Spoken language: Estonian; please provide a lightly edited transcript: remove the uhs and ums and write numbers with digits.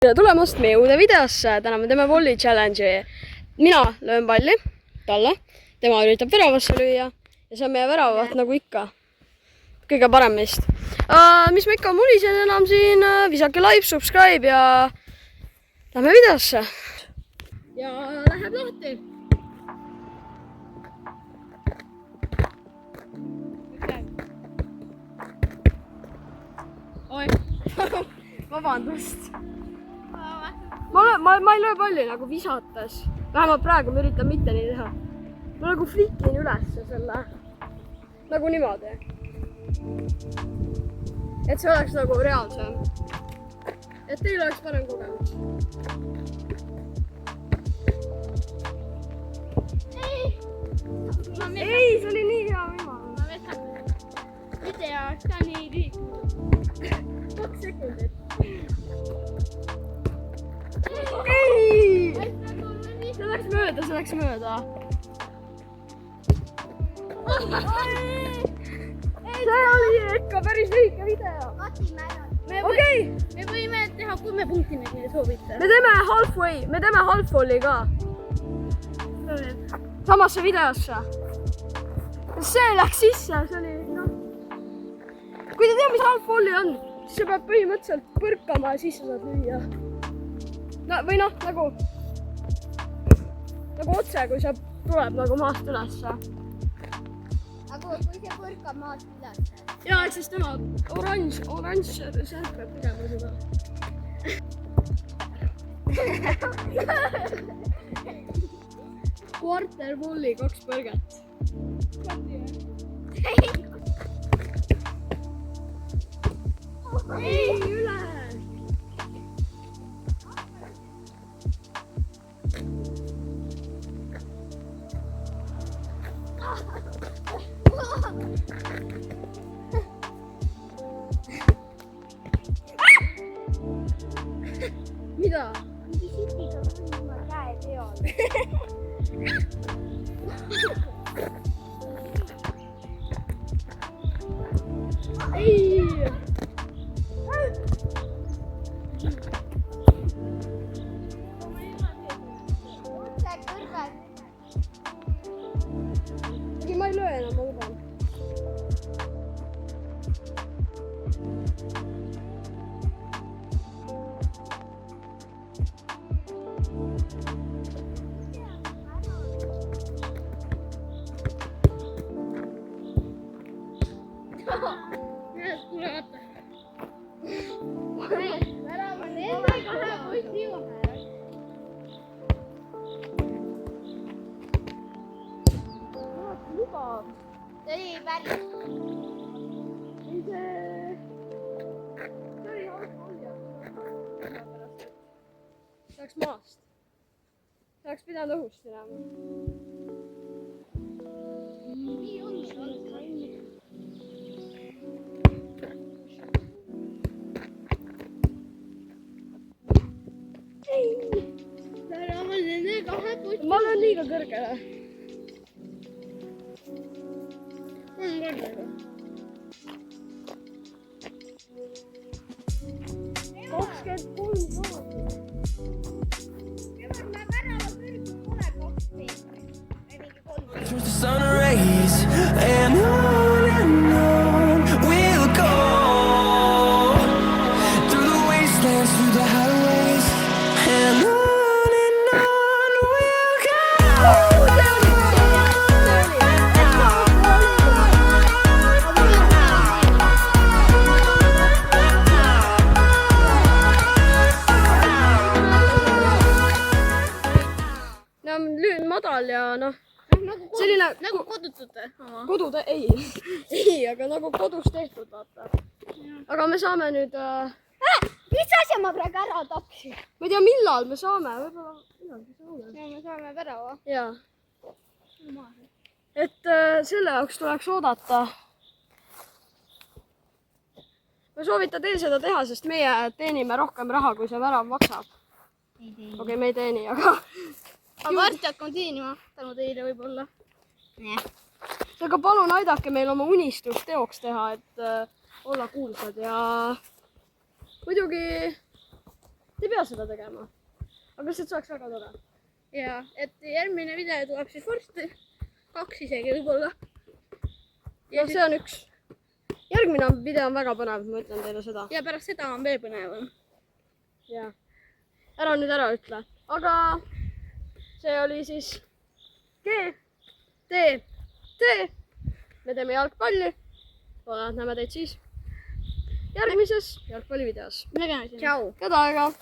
Tere tulemast meie uude videosse. Täna me teeme volli challenge'i. Mina löön palli talle, tema üritab väravasse lüüa ja see on meie väravaht nagu ikka. Kõige parem meist. Mis ma ikka mulisen enam siin, visake like, subscribe ja lähme videosse. Ja läheb lahti. Oi, vabandust. Ma ei löö palli nagu visates. Vähemalt praegu ma üritan mitte nii teha. Ma nagu flikin ülesse selle. Nagu niimoodi. Et see oleks nagu reaalsem. Et teil oleks parem kogemus. Ei, see oli nii hea võimalus. Ma vetan video, ka nii liikunud. 2 sekundit. See läks mööda. See oli ikka päris lühike video. Okei. Me võime teha 3 punkti, kui te soovite. Me teeme half-volli ka. Samasse videosse. See läks sisse, see oli Kui te teate, mis half-volli on, siis see peab põhimõtteliselt põrkama ja siis sa saad lüüa. Või nagu otse, kui see tuleb nagu maast ülesse. Aga kui see põrkab maast ülesse? Jaa, et siis tema oranž särk peab tegema seda. Quarter volli 2 põrget. Ei, üle! Mida? Sitiga võima käe peal. Ei! Ma ei löö enam, ma luban. Kuule, vaata. Värava nendega läheb poiss jõuame. Lubav. See oli päris. See oli halb-halja. See oleks maast. See oleks pidanud õhust minema. Nii on. Värava nendega läheb poiss. Ma olen liiga kõrgele. 23 Through the sun rays and on we'll go through the wastelands, through the highways and on we'll go. Lüün madal ja selline Nagu kodutute. kodude, ei, aga nagu kodus tehtud, vaata. Aga me saame nüüd, Mis asja ma praegu ära tapsin? ma ei tea, millal me saame, võib-olla millalgi saame. Me saame värava. Jaa. Et selle jaoks tuleks oodata. Ma soovitan teil seda teha, sest meie teenime rohkem raha, kui see värav maksab. Okei, me ei teeni, aga varsti hakkame teenima, tänu teile võib-olla. aga palun aidake meil oma unistust teoks teha, et olla kuulsad ja muidugi Te ei pea seda tegema. aga lihtsalt see oleks väga tore. ja, et järgmine video tuleb siis varsti. 2 isegi võib-olla. ja see on üks. Järgmine video on väga põnev, ma ütlen teile seda. ja pärast seda on veel põnevam. jah. ära nüüd ära ütle. aga see oli siis G, T, T. me teeme jalgpalli. loodan, et näeme teid siis järgmises jalgpallivideos. nägemiseni. head aega!